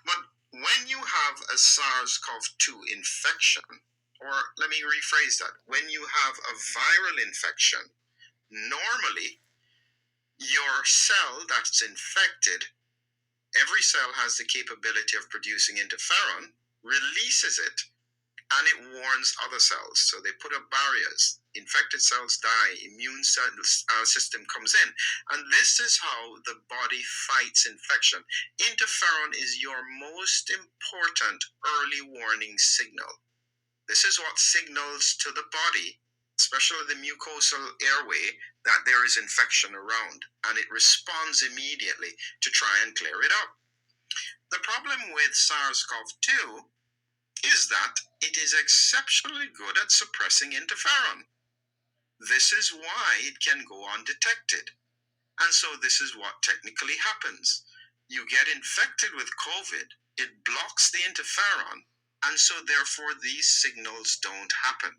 But when you have a SARS-CoV-2 infection, or let me rephrase that, when you have a viral infection, normally your cell that's infected, every cell has the capability of producing interferon, releases it, and it warns other cells. So they put up barriers. Infected cells die, immune system comes in. And this is how the body fights infection. Interferon is your most important early warning signal. This is what signals to the body, especially the mucosal airway, that there is infection around, and it responds immediately to try and clear it up. The problem with SARS-CoV-2 is that it is exceptionally good at suppressing interferon. This is why it can go undetected. And so this is what technically happens. You get infected with COVID, it blocks the interferon, and so therefore these signals don't happen.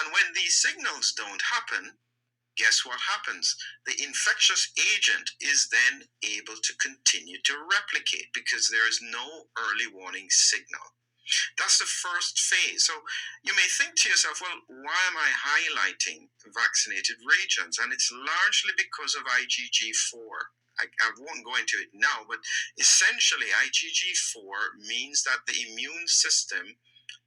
And when these signals don't happen, guess what happens? The infectious agent is then able to continue to replicate because there is no early warning signal. That's the first phase. So you may think to yourself, well, why am I highlighting vaccinated regions? And it's largely because of IgG4. I won't go into it now, but essentially IgG4 means that the immune system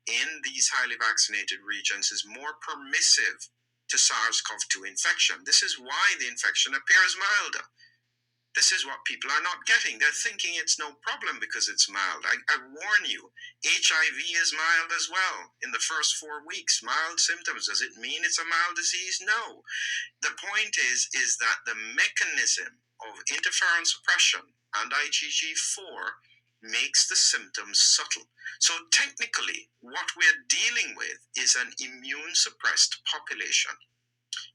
in these highly vaccinated regions is more permissive to SARS-CoV-2 infection. This is why the infection appears milder. This is what people are not getting. They're thinking it's no problem because it's mild. I warn you, HIV is mild as well. In the first 4 weeks, mild symptoms. Does it mean it's a mild disease? No. The point is that the mechanism of interferon suppression and IgG4 makes the symptoms subtle. So technically, what we're dealing with is an immune-suppressed population.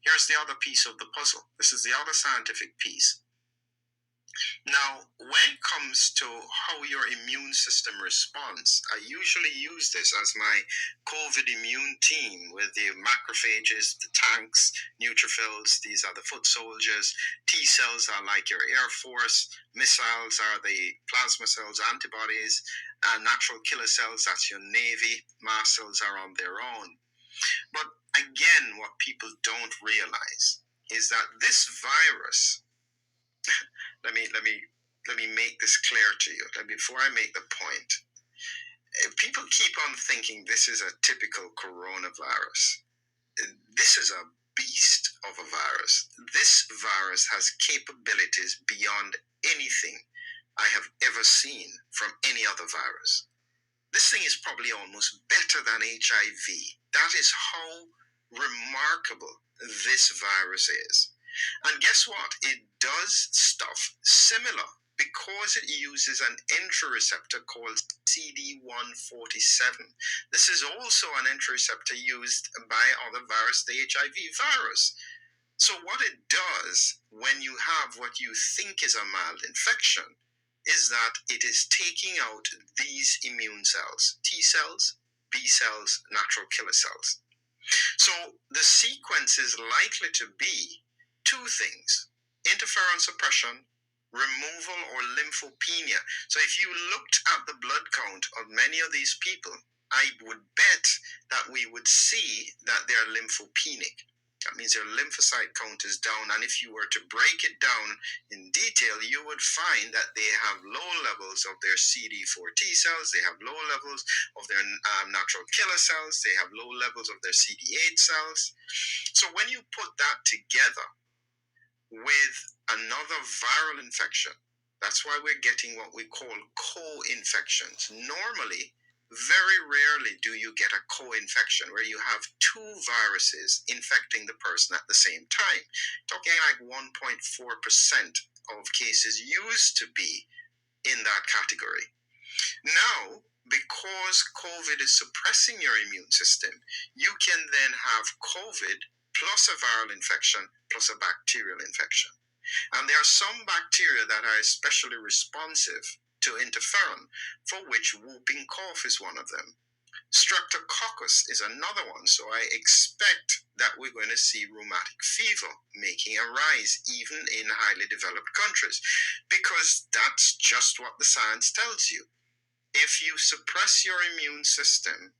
Here's the other piece of the puzzle. This is the other scientific piece. Now, when it comes to how your immune system responds, I usually use this as my COVID immune team with the macrophages, the tanks, neutrophils, these are the foot soldiers, T cells are like your Air Force, missiles are the plasma cells, antibodies, and natural killer cells, that's your Navy, mast cells are on their own. But again, what people don't realize is that this virus, let me make this clear to you. Before I make the point, people keep on thinking this is a typical coronavirus. This is a beast of a virus. This virus has capabilities beyond anything I have ever seen from any other virus. This thing is probably almost better than HIV. That is how remarkable this virus is. And guess what? It does stuff similar because it uses an entry receptor called CD147. This is also an entry receptor used by other viruses, the HIV virus. So what it does when you have what you think is a mild infection is that it is taking out these immune cells, T cells, B cells, natural killer cells. So the sequence is likely to be two things: interferon suppression, removal, or lymphopenia. So if you looked at the blood count of many of these people, I would bet that we would see that they're lymphopenic. That means their lymphocyte count is down, and if you were to break it down in detail, you would find that they have low levels of their CD4 T cells, they have low levels of their natural killer cells, they have low levels of their CD8 cells. So when you put that together with another viral infection, that's why we're getting what we call co-infections. Normally, very rarely do you get a co-infection where you have two viruses infecting the person at the same time. Talking like 1.4% of cases used to be in that category. Now, because COVID is suppressing your immune system, you can then have COVID plus a viral infection plus a bacterial infection. And there are some bacteria that are especially responsive to interferon, for which whooping cough is one of them. Streptococcus is another one, so I expect that we're going to see rheumatic fever making a rise even in highly developed countries, because that's just what the science tells you. If you suppress your immune system,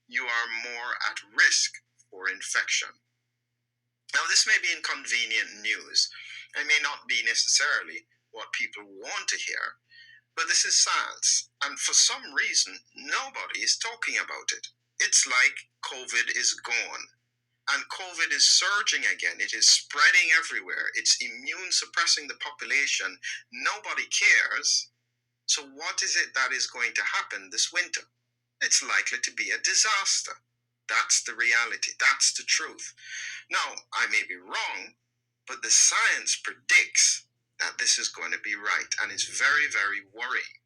you are more at risk for infection. Now, this may be inconvenient news. It may not be necessarily what people want to hear, but this is science. And for some reason, nobody is talking about it. It's like COVID is gone. And COVID is surging again. It is spreading everywhere. It's immune suppressing the population. Nobody cares. So, what is it that is going to happen this winter? It's likely to be a disaster. That's the reality. That's the truth. Now, I may be wrong, but the science predicts that this is going to be right, and it's very, very worrying.